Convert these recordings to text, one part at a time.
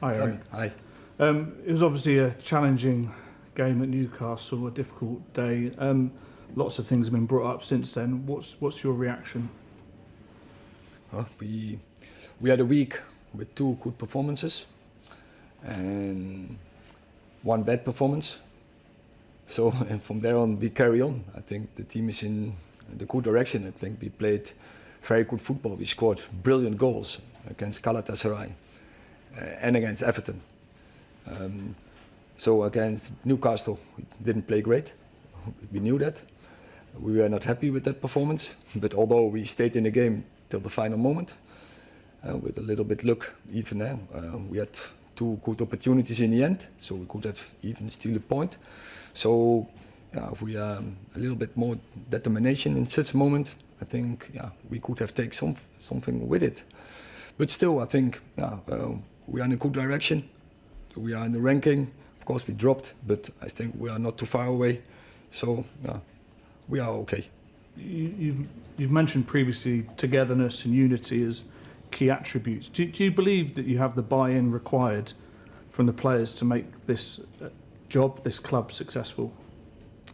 Hi, Erik. Hi. It was obviously a challenging game at Newcastle, a difficult day. Lots of things have been brought up since then. What's your reaction? We had a week with 2 good performances and 1 bad performance. So and from there on we carry on. I think the team is in the good direction. I think we played very good football. We scored brilliant goals against Galatasaray and against Everton. So against Newcastle we didn't play great. We knew that. We were not happy with that performance, but although we stayed in the game till the final moment, with a little bit luck even there, we had 2 good opportunities in the end, so we could have even steal a point. So if we are a little bit more determination in such a moment, I think we could have taken something with it. But still, I think we are in a good direction. We are in the ranking. Of course, we dropped, but I think we are not too far away. So we are okay. You've mentioned previously togetherness and unity as key attributes. Do you believe that you have the buy-in required from the players to make this job, this club, successful?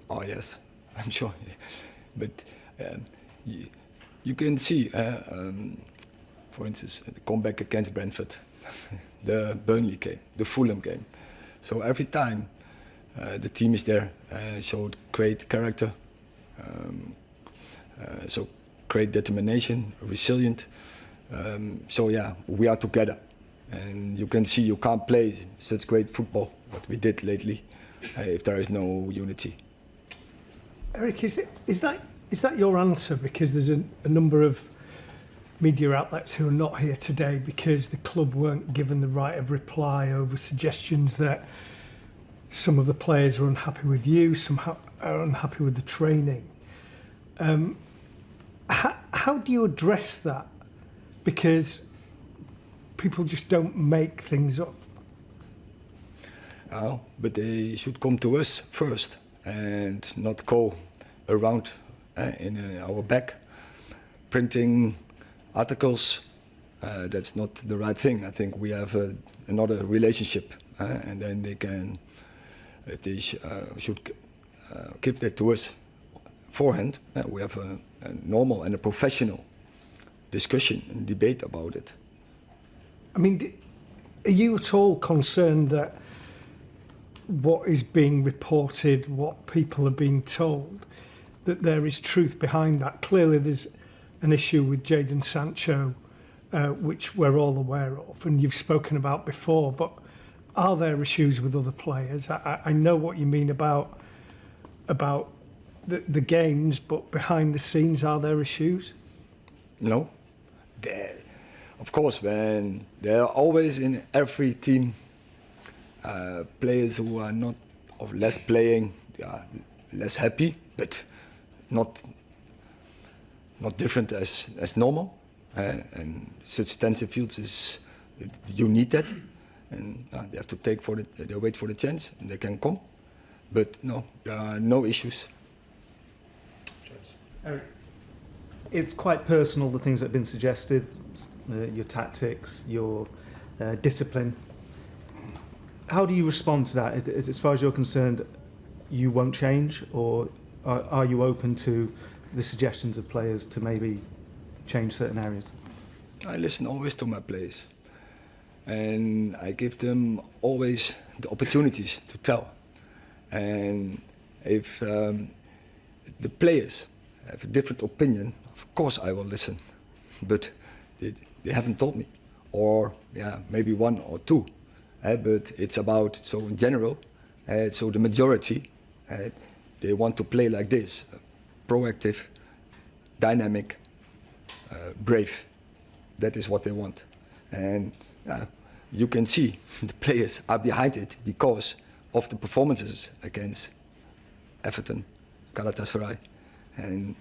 Oh yes, I'm sure. But you can see, for instance, the comeback against Brentford, the Burnley game, the Fulham game. So every time the team is there, showed great character, so great determination, resilient. So we are together, and you can see you can't play such great football what we did lately if there is no unity. Erik, is that your answer? Because there's a number of media outlets who are not here today because the club weren't given the right of reply over suggestions that some of the players are unhappy with you, some are unhappy with the training. How do you address that? Because people just don't make things up. But they should come to us first and not go around in our back printing articles. That's not the right thing. I think we have another relationship, and then they can, if they should give that to us beforehand. We have a normal and a professional discussion and debate about it. I mean, are you at all concerned that what is being reported, what people are being told, that there is truth behind that? Clearly there's an issue with Jadon Sancho, which we're all aware of and you've spoken about before, but are there issues with other players? I know what you mean about the games, but behind the scenes, are there issues? No. Of course, when there are always in every team players who are not or less playing, they are less happy, but not different as normal. And such tensive fields you need that, and they have to they wait for the chance, and they can come. But no, there are no issues. Erik, it's quite personal, the things that have been suggested, your tactics, your discipline. How do you respond to that? As far as you're concerned, you won't change, or are you open to the suggestions of players to maybe change certain areas? I listen always to my players, and I give them always the opportunities to tell. And if the players have a different opinion, of course I will listen. But they haven't told me, or maybe 1 or 2. But it's about, so in general, so the majority, they want to play like this, proactive, dynamic, brave. That is what they want. And you can see the players are behind it because of the performances against Everton, Galatasaray. And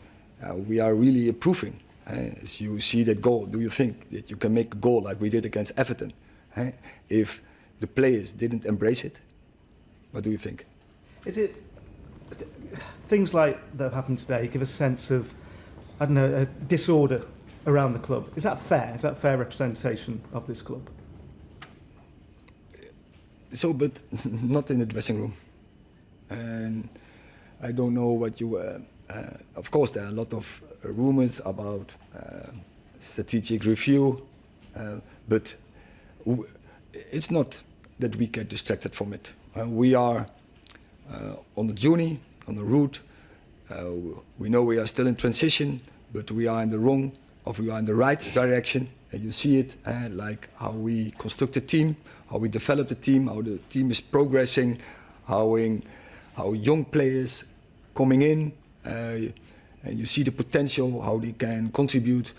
we are really improving. As you see that goal, do you think that you can make a goal like we did against Everton? If the players didn't embrace it, what do you think? Is it things like that have happened today give a sense of, I don't know, a disorder around the club? Is that fair? Is that fair representation of this club? So, but not in the dressing room. And I don't know what you. Of course, there are a lot of rumors about strategic review, but it's not that we get distracted from it. We are on the journey, on the route. We know we are still in transition, but we are in the wrong, or we are in the right direction. And you see it, like how we construct a team, how we develop the team, how the team is progressing, how young players coming in, and you see the potential, how they can contribute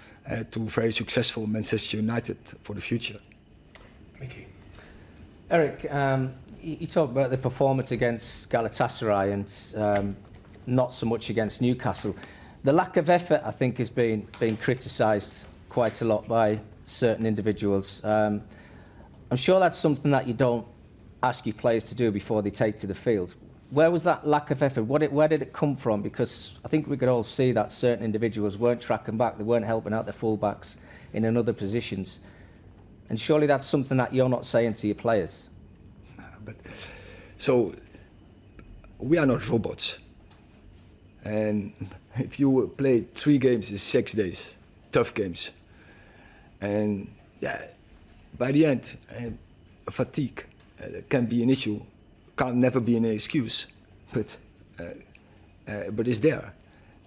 to very successful Manchester United for the future. Mickey. Erik, you talked about the performance against Galatasaray and not so much against Newcastle. The lack of effort, I think, has been criticised quite a lot by certain individuals. I'm sure that's something that you don't ask your players to do before they take to the field. Where was that lack of effort? Where did it come from? Because I think we could all see that certain individuals weren't tracking back, they weren't helping out their fullbacks in other positions. And surely that's something that you're not saying to your players. But so we are not robots. And if you play 3 games in 6 days, tough games, and yeah, by the end, fatigue can be an issue, can never be an excuse, but it's there.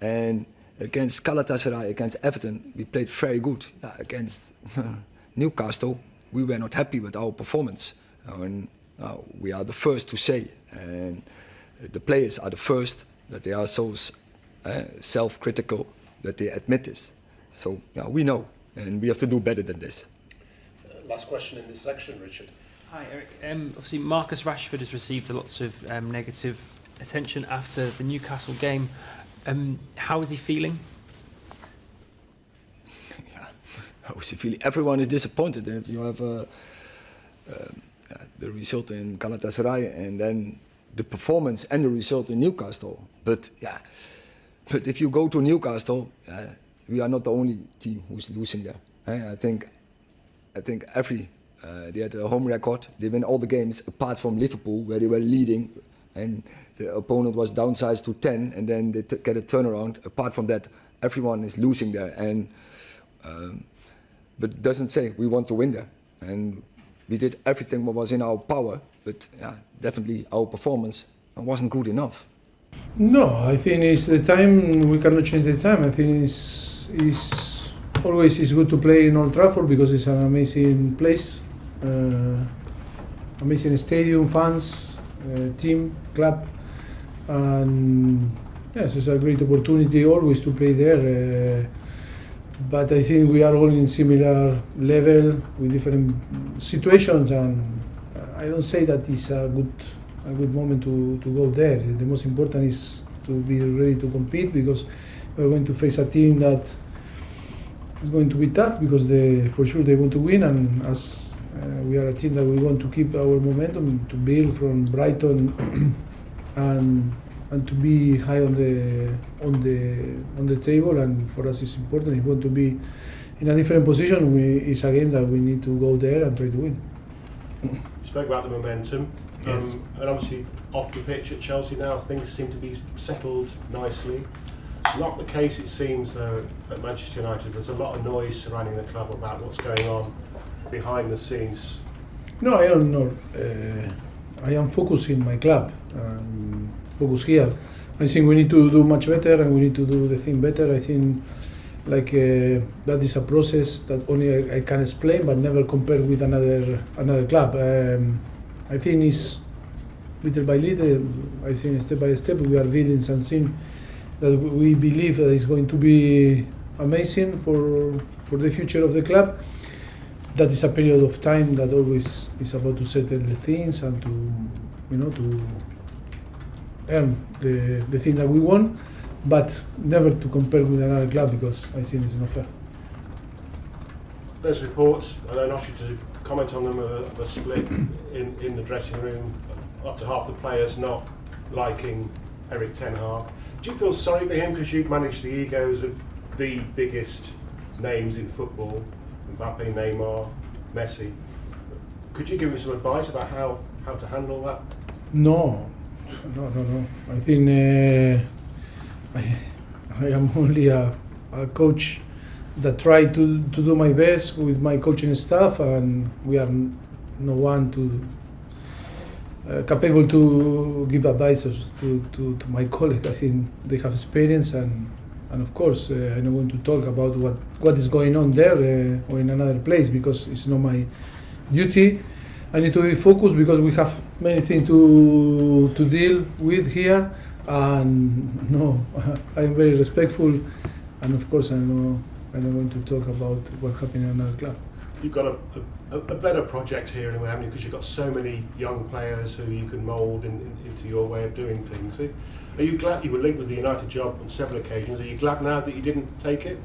And against Galatasaray, against Everton, we played very good. Against Newcastle, we were not happy with our performance. And we are the first to say, and the players are the first that they are so self-critical that they admit this. So we know, and we have to do better than this. Last question in this section, Richard. Hi, Erik. Obviously, Marcus Rashford has received lots of negative attention after the Newcastle game. How is he feeling? How is he feeling? Everyone is disappointed if you have the result in Galatasaray and then the performance and the result in Newcastle. But if you go to Newcastle, we are not the only team who's losing there. I think they had a home record. They win all the games apart from Liverpool, where they were leading, and the opponent was downsized to 10, and then they get a turnaround. Apart from that, everyone is losing there, and but it doesn't say we want to win there. And we did everything what was in our power, but definitely our performance wasn't good enough. No, I think it's the time. We cannot change the time. I think it's always good to play in Old Trafford because it's an amazing place, amazing stadium, fans, team, club, and yes, it's a great opportunity always to play there. But I think we are all in similar level with different situations, and I don't say that it's a good moment to go there. The most important is to be ready to compete because we're going to face a team that is going to be tough because for sure they want to win, and as we are a team that we want to keep our momentum to build from Brighton and to be high on the table. And for us it's important. If we want to be in a different position, it's a game that we need to go there and try to win. You spoke about the momentum. Yes. And obviously off the pitch at Chelsea now things seem to be settled nicely. Not the case, it seems, though, at Manchester United. There's a lot of noise surrounding the club about what's going on behind the scenes. No, I don't know. I am focused in my club, focus here. I think we need to do much better and we need to do the thing better. I think that is a process that only I can explain, but never compare with another club. I think it's little by little. I think step by step we are building something that we believe that is going to be amazing for the future of the club. That is a period of time that always is about to settle the things and to earn the thing that we want, but never to compare with another club because I think it's not fair. There's reports, and I asked you to comment on them, of a split in the dressing room, up to half the players not liking Erik Ten Hag. Do you feel sorry for him because you've managed the egos of the biggest names in football, Mbappe, Neymar, Messi? Could you give me some advice about how to handle that? No. I think I am only a coach that try to do my best with my coaching staff, and we are no one to capable to give advices to my colleagues. I think they have experience, and of course I'm not going to talk about what is going on there or in another place, because it's not my duty. I need to be focused because we have many things to deal with here, and no, I am very respectful, and of course I'm not going to talk about what happened in another club. You've got a better project here in Where're Man Utd because you've got so many young players who you can mould into your way of doing things. Are you glad you were linked with the United job on several occasions? Are you glad now that you didn't take it?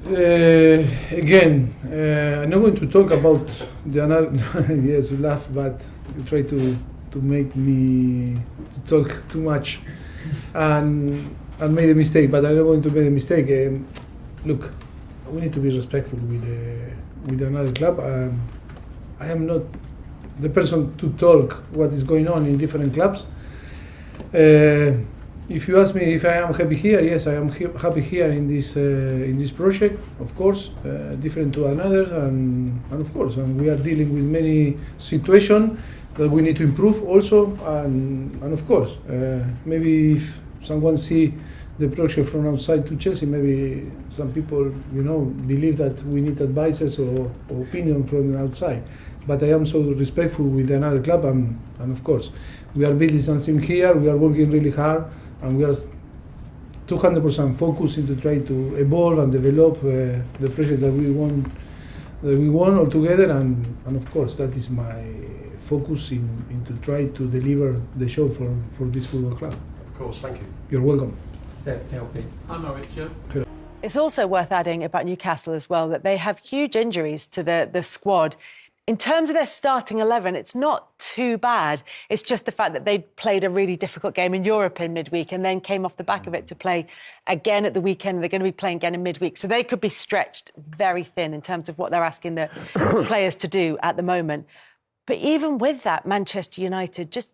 Again, I'm not going to talk about the another. Yes, you laugh, but you try to make me talk too much, and made a mistake. But I'm not going to make a mistake. Look, we need to be respectful with another club. I am not the person to talk what is going on in different clubs. If you ask me if I am happy here, yes, I am happy here in this project. Of course, different to another, and of course, and we are dealing with many situations that we need to improve also, and of course, maybe if someone see the project from outside to Chelsea, maybe some people, believe that we need advices or opinion from outside. But I am so respectful with another club, and of course, we are building something here. We are working really hard, and we are 200% focused into try to evolve and develop the project that we want all together. And of course, that is my focus in to try to deliver the show for this football club. Of course, thank you. You're welcome. I'm Mauricio. It's also worth adding about Newcastle as well that they have huge injuries to the squad. In terms of their starting 11, it's not too bad. It's just the fact that they played a really difficult game in Europe in midweek and then came off the back of it to play again at the weekend. They're going to be playing again in midweek. So they could be stretched very thin in terms of what they're asking the players to do at the moment. But even with that, Manchester United just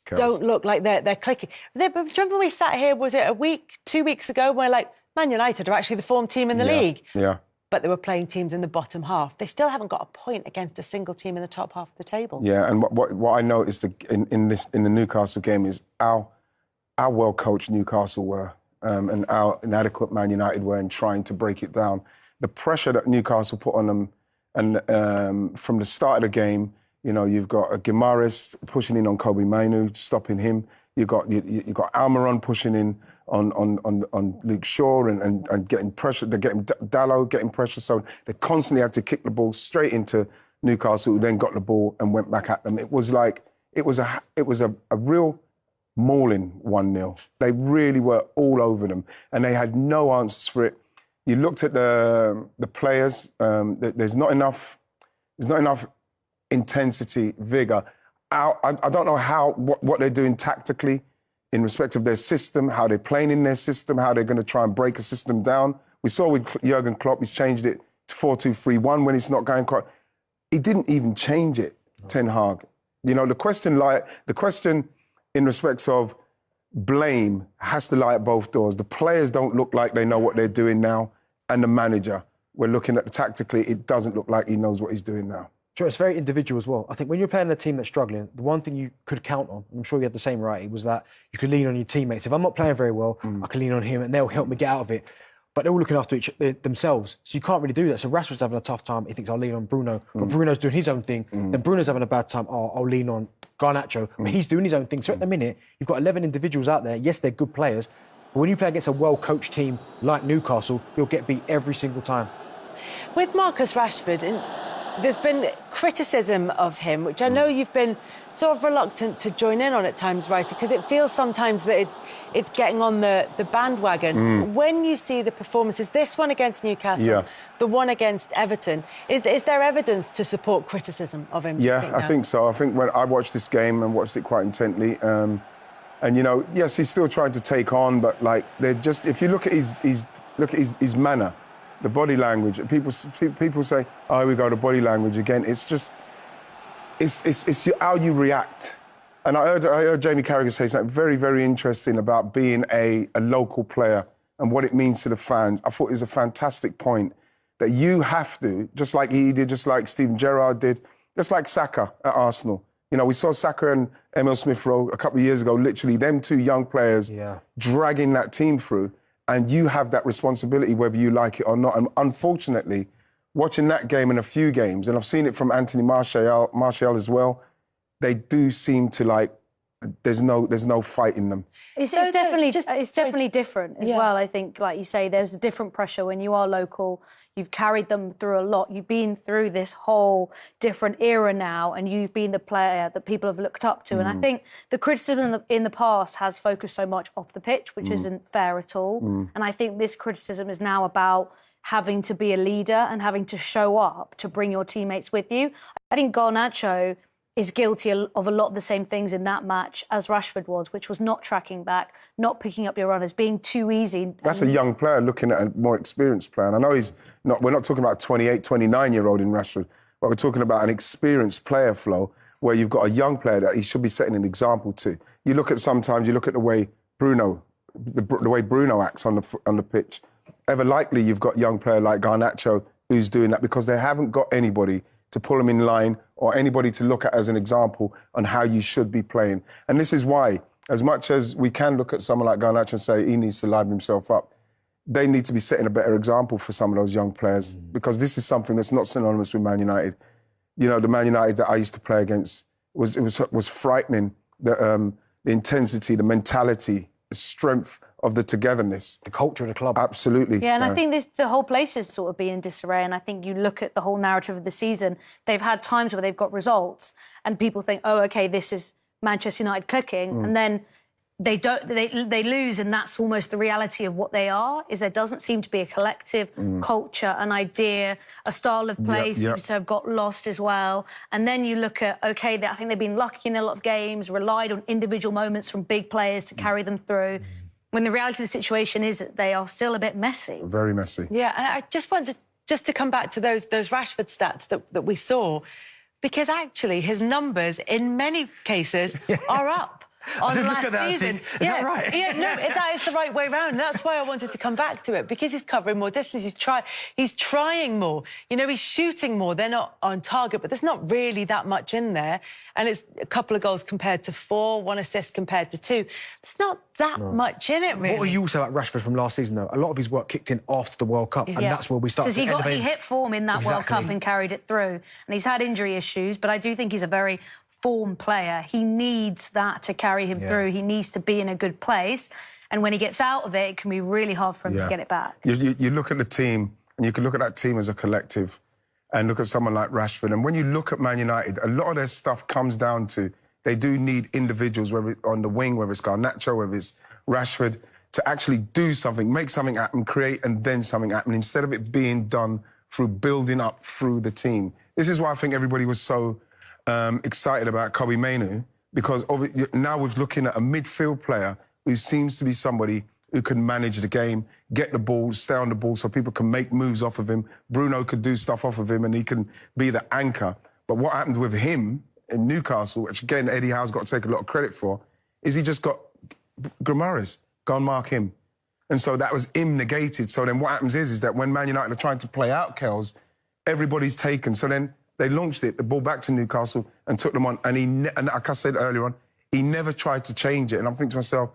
don't look like they're clicking. Do you remember we sat here, was it 2 weeks ago, where like Man United are actually the form team in the league? Yeah. But they were playing teams in the bottom half. They still haven't got a point against a single team in the top half of the table. Yeah, and what I noticed in the Newcastle game is how well coached Newcastle were, and how inadequate Man United were in trying to break it down. The pressure that Newcastle put on them, and from the start of the game, you've got Guimaraes pushing in on Kobe Mainu, stopping him. You got Almiron pushing in on Luke Shaw and getting pressure. They're getting Dalot getting pressure, so they constantly had to kick the ball straight into Newcastle, who then got the ball and went back at them. It was a real mauling 1-0. They really were all over them, and they had no answers for it. You looked at the players. There's not enough intensity, vigour. I don't know what they're doing tactically in respect of their system, how they're playing in their system, how they're going to try and break a system down. We saw with Jurgen Klopp, he's changed it to 4-2-3-1 when it's not going quite. He didn't even change it, Ten Hag. The question in respects of blame has to lie at both doors. The players don't look like they know what they're doing now, and the manager, we're looking at tactically, it doesn't look like he knows what he's doing now. Sure, it's very individual as well. I think when you're playing a team that's struggling, the one thing you could count on, I'm sure you had the same right, was that you could lean on your teammates. If I'm not playing very well, I can lean on him and they'll help me get out of it. But they're all looking after themselves. So you can't really do that. So Rashford's having a tough time. He thinks, I'll lean on Bruno. But Bruno's doing his own thing. Then Bruno's having a bad time. I'll lean on Garnacho. But he's doing his own thing. So at the minute, you've got 11 individuals out there. Yes, they're good players. But when you play against a well-coached team like Newcastle, you'll get beat every single time. With Marcus Rashford, there's been criticism of him, which I know you've been sort of reluctant to join in on at times, right? Because it feels sometimes that it's getting on the bandwagon. When you see the performances, this one against Newcastle, the one against Everton, is there evidence to support criticism of him? Yeah, I think so. I think when I watched this game and watched it quite intently, and yes, he's still trying to take on, but like they're just, if you look at his manner, the body language. People say, oh, here we go, the body language again. It's just, it's how you react. And I heard Jamie Carragher say something very, very interesting about being a local player and what it means to the fans. I thought it was a fantastic point that you have to, just like he did, just like Steven Gerrard did, just like Saka at Arsenal. You know, we saw Saka and Emile Smith-Rowe a couple of years ago, literally them two young players dragging that team through, and you have that responsibility whether you like it or not. And unfortunately, watching that game and a few games, and I've seen it from Anthony Martial as well, they do seem to like, there's no fight in them. It's definitely different as well. I think, like you say, there's a different pressure when you are local. You've carried them through a lot. You've been through this whole different era now, and you've been the player that people have looked up to. And I think the criticism in the past has focused so much off the pitch, which isn't fair at all. And I think this criticism is now about having to be a leader and having to show up to bring your teammates with you. I think Garnacho is guilty of a lot of the same things in that match as Rashford was, which was not tracking back, not picking up your runners, being too easy. That's a young player looking at a more experienced player. And I know we're not talking about a 28, 29-year-old in Rashford, but we're talking about an experienced player flow where you've got a young player that he should be setting an example to. You look at the way the way Bruno acts on the pitch. Ever likely you've got a young player like Garnacho who's doing that because they haven't got anybody to pull them in line or anybody to look at as an example on how you should be playing. And this is why, as much as we can look at someone like Garnacho and say he needs to liven himself up, they need to be setting a better example for some of those young players because this is something that's not synonymous with Man United. You know, the Man United that I used to play against was frightening. The intensity, the mentality, the strength of the togetherness. The culture of the club. Absolutely. Yeah, and I think the whole place is sort of being in disarray, and I think you look at the whole narrative of the season, they've had times where they've got results and people think, oh, OK, this is Manchester United clicking, and then they lose, and that's almost the reality of what they are, is there doesn't seem to be a collective culture, an idea, a style of play seems to have got lost as well. And then you look at, OK, I think they've been lucky in a lot of games, relied on individual moments from big players to carry them through, when the reality of the situation is that they are still a bit messy. Very messy. Yeah, and I just wanted to come back to those Rashford stats that we saw, because actually his numbers in many cases are up on last season. Is that right? Yeah, no, that is the right way round. And that's why I wanted to come back to it, because he's covering more distance. He's trying more. You know, he's shooting more. They're not on target, but there's not really that much in there. And it's a couple of goals compared to 4, 1 assist compared to 2. There's not that much in it, really. What were you also about Rashford from last season, though? A lot of his work kicked in after the World Cup, and that's where we started to elevate. Because he hit form in that World Cup and carried it through. And he's had injury issues, but I do think he's a very form player. He needs that to carry him through. He needs to be in a good place. And when he gets out of it, it can be really hard for him to get it back. You look at the team, and you can look at that team as a collective and look at someone like Rashford. And when you look at Man United, a lot of their stuff comes down to they do need individuals, whether on the wing, whether it's Garnacho, whether it's Rashford, to actually do something, make something happen, create and then something happen, instead of it being done through building up through the team. This is why I think everybody was so excited about Kobbie Mainoo, because now we're looking at a midfield player who seems to be somebody who can manage the game, get the ball, stay on the ball so people can make moves off of him. Bruno could do stuff off of him and he can be the anchor. But what happened with him in Newcastle, which again Eddie Howe's got to take a lot of credit for, is he just got Guimaraes, go and mark him. And so that was him negated. So then what happens is that when Man United are trying to play out Kells, everybody's taken. So then they launched the ball back to Newcastle and took them on. And like I said earlier on, he never tried to change it. And I'm thinking to myself,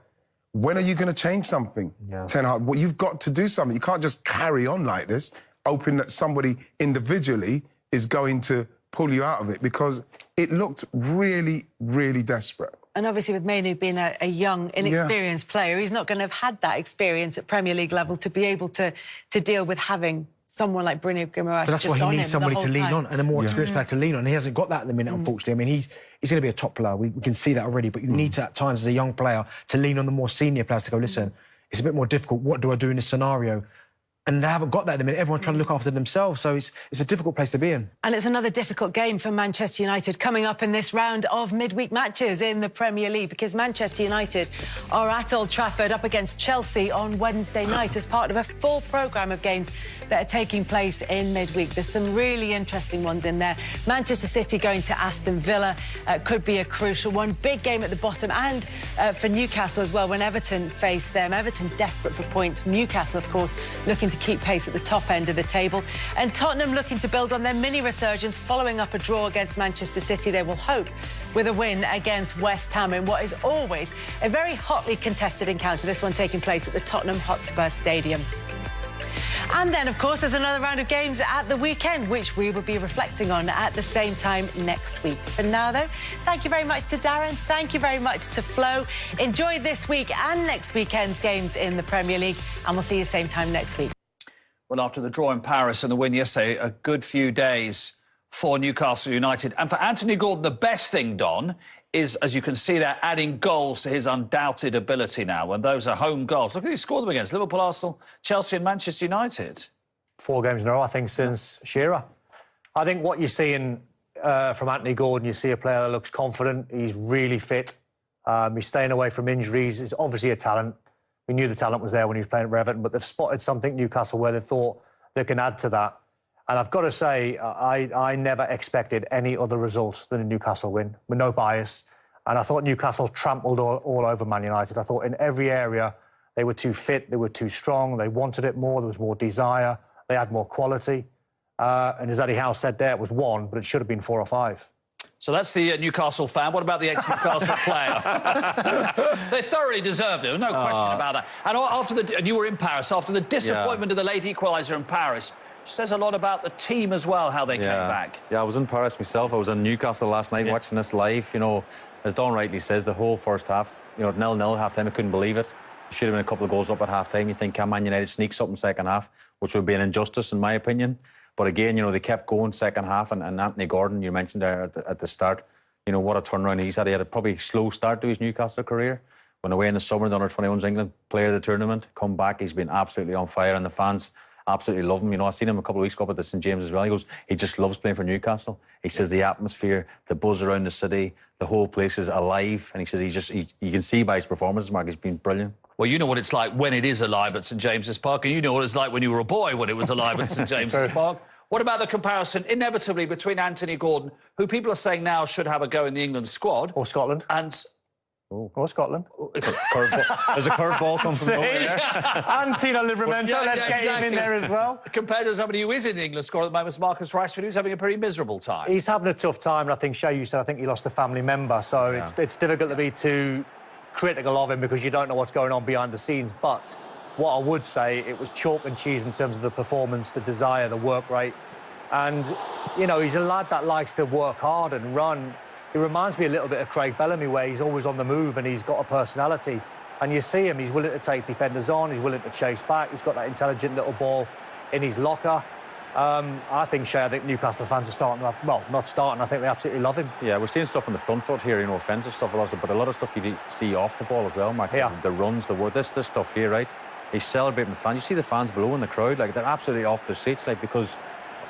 when are you going to change something, Ten Hag? Well, you've got to do something. You can't just carry on like this, hoping that somebody individually is going to pull you out of it, because it looked really, really desperate. And obviously with Mainoo being a young, inexperienced player, he's not going to have had that experience at Premier League level to be able to deal with having someone like Bruno Guimaraes just on him. That's why he needs somebody to lean on, and a more experienced player to lean on. He hasn't got that at the minute, unfortunately. I mean, he's going to be a top player. We can see that already, but you need to, at times, as a young player, to lean on the more senior players to go, listen, it's a bit more difficult. What do I do in this scenario? And they haven't got that at the minute. Everyone's trying to look after themselves, so it's a difficult place to be in. And it's another difficult game for Manchester United coming up in this round of midweek matches in the Premier League, because Manchester United are at Old Trafford up against Chelsea on Wednesday night as part of a full programme of games that are taking place in midweek. There's some really interesting ones in there. Manchester City going to Aston Villa could be a crucial one. Big game at the bottom, and for Newcastle as well when Everton face them. Everton desperate for points. Newcastle, of course, looking to keep pace at the top end of the table. And Tottenham looking to build on their mini resurgence following up a draw against Manchester City. They will hope with a win against West Ham in what is always a very hotly contested encounter, this one taking place at the Tottenham Hotspur Stadium. And then, of course, there's another round of games at the weekend, which we will be reflecting on at the same time next week. For now, though, thank you very much to Darren. Thank you very much to Flo. Enjoy this week and next weekend's games in the Premier League, and we'll see you same time next week. Well, after the draw in Paris and the win yesterday, a good few days for Newcastle United. And for Anthony Gordon, the best thing, Don, is, as you can see there, adding goals to his undoubted ability now. And those are home goals. Look at who he scored them against. Liverpool, Arsenal, Chelsea and Manchester United. 4 games in a row, I think, since Shearer. I think what you're seeing from Anthony Gordon, you see a player that looks confident. He's really fit. He's staying away from injuries. He's obviously a talent. We knew the talent was there when he was playing at Everton, but they've spotted something, Newcastle, where they thought they can add to that. And I've got to say, I never expected any other result than a Newcastle win, with no bias. And I thought Newcastle trampled all over Man United. I thought in every area they were too fit, they were too strong, they wanted it more, there was more desire, they had more quality. And as Eddie Howe said there, it was 1, but it should have been 4 or 5. So that's the Newcastle fan. What about the ex-Newcastle player? They thoroughly deserved it, no question about that. And and you were in Paris, after the disappointment of the late equaliser in Paris, says a lot about the team as well, how they came back. Yeah, I was in Paris myself. I was in Newcastle last night watching this live. You know, as Don rightly says, the whole first half, 0-0 half-time, I couldn't believe it. Should have been a couple of goals up at half-time. You think, can Man United sneak something second half, which would be an injustice, in my opinion. But again, they kept going second half, and Anthony Gordon, you mentioned there at the start, what a turnaround he's had. He had a probably slow start to his Newcastle career. Went away in the summer, the under-21s England player of the tournament, come back, he's been absolutely on fire, and the fans absolutely love him. I seen him a couple of weeks ago up at the St James as well. He goes, he just loves playing for Newcastle. He says the atmosphere, the buzz around the city, the whole place is alive. And he says you can see by his performances, Mark, he's been brilliant. Well, you know what it's like when it is alive at St James's Park, and you know what it's like when you were a boy when it was alive at St James's Park. What about the comparison, inevitably, between Anthony Gordon, who people are saying now should have a go in the England squad, or Scotland, and or Scotland? There's a curveball coming from nowhere there. And Tino Livramento, let's get him in there as well. Compared to somebody who is in the England squad at the moment, Marcus Rashford, who's having a pretty miserable time. He's having a tough time, and I think, Shay, you said, I think he lost a family member, so it's difficult to be too critical of him because you don't know what's going on behind the scenes. But what I would say, it was chalk and cheese in terms of the performance, the desire, the work rate. And, he's a lad that likes to work hard and run. He reminds me a little bit of Craig Bellamy, where he's always on the move and he's got a personality. And you see him, he's willing to take defenders on, he's willing to chase back, he's got that intelligent little ball in his locker. I think Newcastle fans are starting to not starting, I think they absolutely love him. Yeah, we're seeing stuff on the front foot here, offensive stuff, but a lot of stuff you see off the ball as well, Mark. Yeah. The runs, the work, this stuff here, right? He's celebrating the fans. You see the fans below in the crowd, they're absolutely off their seats, because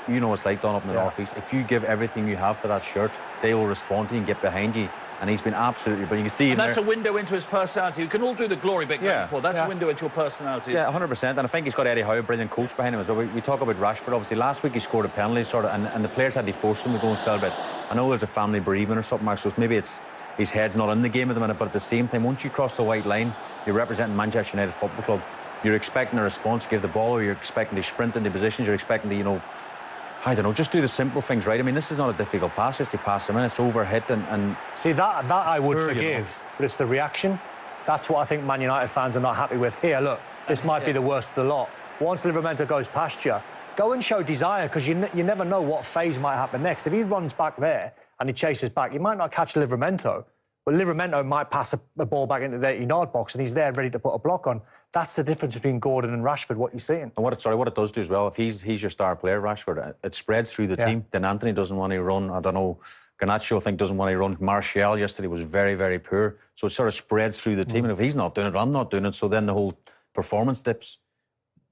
it's like done up in the northeast. If you give everything you have for that shirt, they will respond to you and get behind you. And he's been absolutely, but you can see. And that's a window into his personality. You can all do the glory bit going forward. That's a window into your personality. Yeah, 100%. And I think he's got Eddie Howe, a brilliant coach behind him as well. We talk about Rashford. Obviously, last week he scored a penalty, and the players had to force him to go and celebrate. I know there's a family bereavement or something, so maybe his head's not in the game at the minute. But at the same time, once you cross the white line, you're representing Manchester United Football Club. You're expecting a response, give the ball, or you're expecting to sprint into positions. You're expecting to, I don't know, just do the simple things right. I mean, this is not a difficult pass, just to pass him in. It's overhit and see, that I would forgive, but it's the reaction. That's what I think Man United fans are not happy with. Here, look, this might be the worst of the lot. Once Livramento goes past you, go and show desire, because you never know what phase might happen next. If he runs back there and he chases back, you might not catch Livramento, but Livramento might pass a ball back into the 18-yard box and he's there ready to put a block on. That's the difference between Gordon and Rashford, what you're seeing. And what it does do as well, if he's your star player, Rashford, it spreads through the team. Then Anthony doesn't want to run. I don't know, Garnacho, I think, doesn't want to run. Martial yesterday was very, very poor. So it sort of spreads through the team. And if he's not doing it, I'm not doing it. So then the whole performance dips.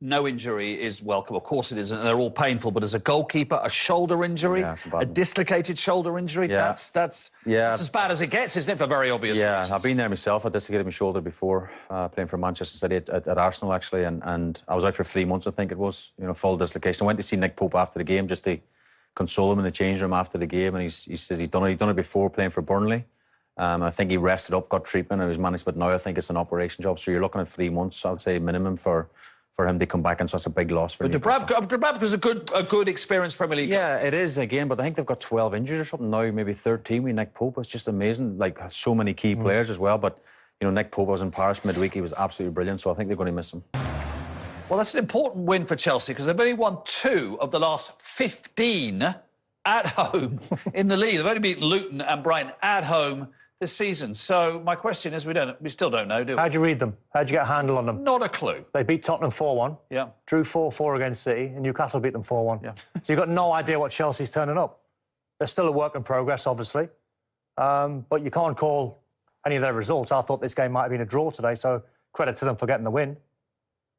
no injury is welcome. Of course it is, and they're all painful. But as a goalkeeper, a shoulder injury, a dislocated shoulder injury, that's as bad as it gets, isn't it, for very obvious reasons? I've been there myself. I dislocated my shoulder before, playing for Manchester City at Arsenal, actually, and I was out for 3 months, I think it was, full dislocation. I went to see Nick Pope after the game just to console him in the change room after the game, and he says he'd done it before playing for Burnley. I think he rested up, got treatment, and he was managed, but now I think it's an operation job. So you're looking at 3 months, I would say, minimum for him to come back, and so that's a big loss for him. But Dubravka's a good experienced Premier League. Yeah, it is again, but I think they've got 12 injuries or something now, maybe 13 with Nick Pope. It's just amazing, like so many key players as well. But Nick Pope was in Paris midweek; he was absolutely brilliant. So I think they're going to miss him. Well, that's an important win for Chelsea because they've only won 2 of the last 15 at home in the league. They've only beaten Luton and Brighton at home this season. So my question is, we still don't know, do we? How'd you read them? How'd you get a handle on them? Not a clue. They beat Tottenham 4-1. Yeah. Drew 4-4 against City, and Newcastle beat them 4-1. Yeah. So you've got no idea what Chelsea's turning up. They're still a work in progress, obviously. But you can't call any of their results. I thought this game might have been a draw today, so credit to them for getting the win.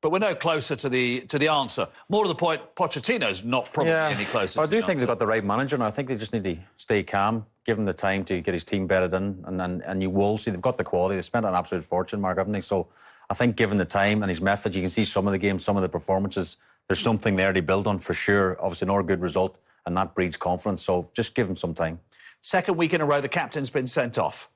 But we're no closer to the answer. More to the point, Pochettino's not probably any closer. I do think they've got the right manager, and I think they just need to stay calm, give him the time to get his team bedded in, and you will see they've got the quality. They've spent an absolute fortune, Mark, haven't they? So I think given the time and his method, you can see some of the games, some of the performances, there's something there to build on for sure. Obviously, not a good result, and that breeds confidence. So just give him some time. Second week in a row, the captain's been sent off.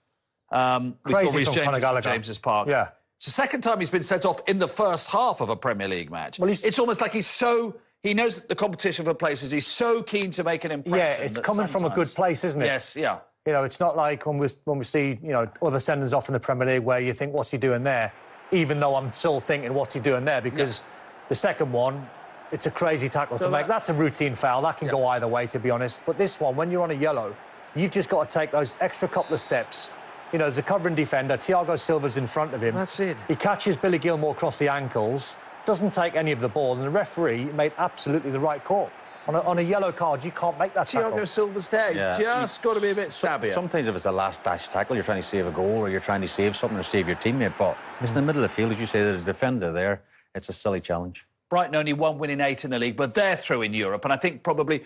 We saw Reece James at James's Park. Yeah. It's the second time he's been sent off in the first half of a Premier League match. Well, it's almost like he knows the competition for places. He's so keen to make an impression. Yeah, it's coming from a good place, isn't it? Yes, yeah. It's not like when we see, other senders off in the Premier League where you think, what's he doing there? Even though I'm still thinking, what's he doing there? Because the second one, it's a crazy tackle to make. That's a routine foul. That can go either way, to be honest. But this one, when you're on a yellow, you've just got to take those extra couple of steps. There's a covering defender. Thiago Silva's in front of him. That's it. He catches Billy Gilmour across the ankles, doesn't take any of the ball, and the referee made absolutely the right call. On a yellow card, you can't make that tackle. Thiago Silva's there. Just got to be a bit savvier. Sometimes if it's a last-dash tackle, you're trying to save a goal or you're trying to save something or save your teammate, but it's in the middle of the field, as you say, there's a defender there. It's a silly challenge. Brighton only 1 win in 8 in the league, but they're through in Europe, and I think probably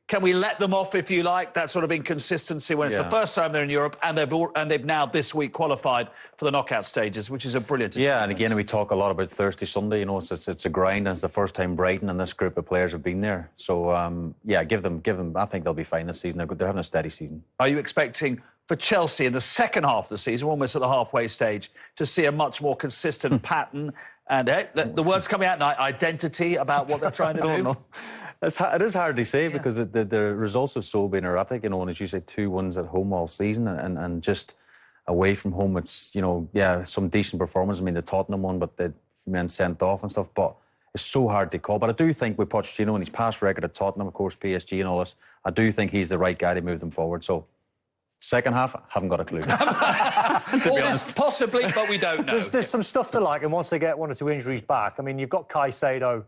can we let them off, if you like, that sort of inconsistency when it's the first time they're in Europe and they've now this week qualified for the knockout stages, which is a brilliant achievement. Yeah, and again, we talk a lot about Thursday, Sunday. It's a grind, and it's the first time Brighton and this group of players have been there. So, give them. I think they'll be fine this season. They're having a steady season. Are you expecting for Chelsea in the second half of the season, almost at the halfway stage, to see a much more consistent pattern? And the words coming out now, identity, about what they're trying to do? No. It is hard to say because the results have so been erratic, and as you say, 2 wins at home all season, and just away from home, it's, some decent performance. I mean, the Tottenham one, but the men sent off and stuff, but it's so hard to call. But I do think with Pochettino and his past record at Tottenham, of course, PSG and all this, I do think he's the right guy to move them forward. So, second half, I haven't got a clue. To be honest. Possibly, but we don't know. There's some stuff to like, and once they get 1 or 2 injuries back, I mean, you've got Caicedo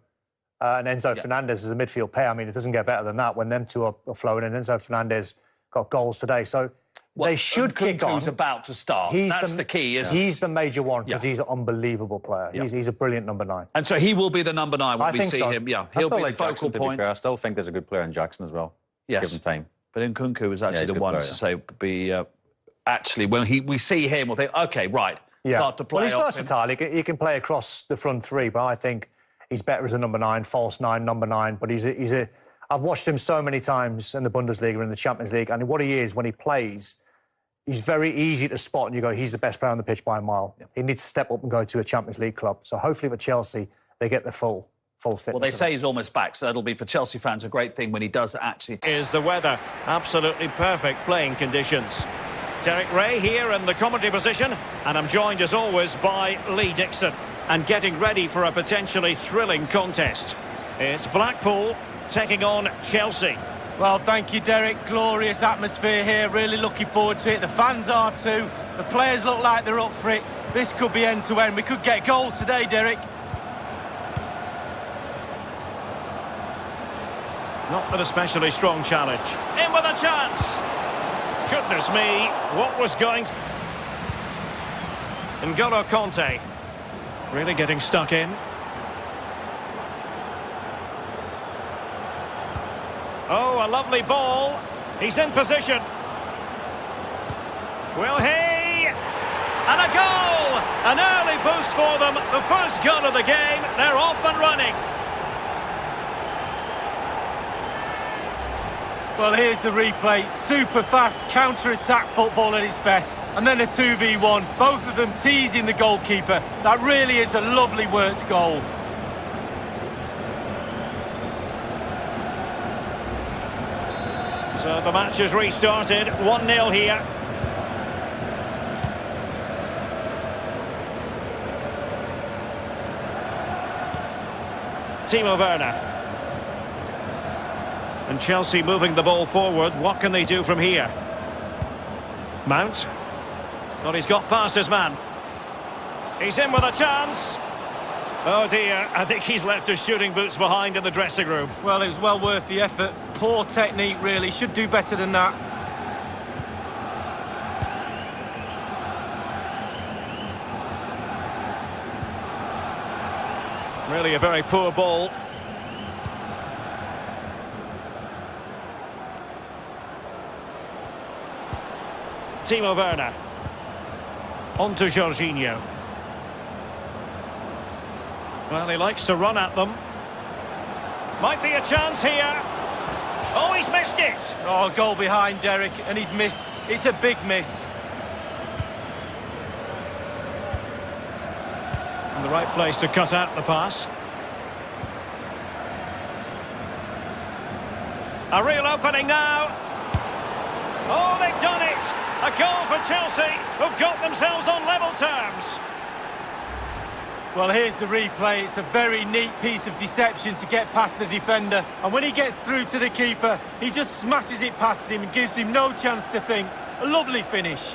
and Enzo Fernandez as a midfield pair. I mean, it doesn't get better than that when them two are flowing, and Enzo Fernandez got goals today. So they should kick on. Who's about to start. That's the key, isn't He's the major one because he's an unbelievable player. Yeah. He's a brilliant number 9. And so he will be the number 9 when we see him. Yeah, he'll be the focal point. I still think there's a good player in Jackson as well. Yes. Give him time. But Nkunku is actually the one to say actually, when we see him, we'll think, OK, right, start to play. Well, he's versatile. He can play across the front 3, but I think he's better as a number 9, false 9, number 9. But I've watched him so many times in the Bundesliga and the Champions League, and what he is when he plays, he's very easy to spot, and you go, he's the best player on the pitch by a mile. He needs to step up and go to a Champions League club. So hopefully for Chelsea, they get the full fitness. Well, they say he's almost back, so that'll be for Chelsea fans a great thing when he does actually. Is the weather absolutely perfect playing conditions? Derek Ray here in the commentary position, and I'm joined as always by Lee Dixon. And getting ready for a potentially thrilling contest. It's Blackpool taking on Chelsea. Well, thank you, Derek. Glorious atmosphere here. Really looking forward to it. The fans are too. The players look like they're up for it. This could be end-to-end. We could get goals today, Derek. Not an especially strong challenge. In with a chance. Goodness me, what was going... N'Golo Kanté. Really getting stuck in. Oh, a lovely ball. He's in position. Will he? And a goal! An early boost for them. The first goal of the game. They're off and running. Well, here's the replay. Super fast counter-attack football at its best. And then a 2v1. Both of them teasing the goalkeeper. That really is a lovely worked goal. So the match has restarted. 1-0 here. Timo Werner. And Chelsea moving the ball forward. What can they do from here? Mount. Well, he's got past his man. He's in with a chance. Oh dear, I think he's left his shooting boots behind in the dressing room. Well, it was well worth the effort. Poor technique, really. Should do better than that. Really a very poor ball. Timo Werner. On to Jorginho. Well, he likes to run at them. Might be a chance here. Oh, he's missed it. Oh, goal behind Erik, and he's missed. It's a big miss. And the right place to cut out the pass. A real opening now. Oh, they've done it. A goal for Chelsea, who've got themselves on level terms. Well, here's the replay. It's a very neat piece of deception to get past the defender. And when he gets through to the keeper, he just smashes it past him and gives him no chance to think. A lovely finish.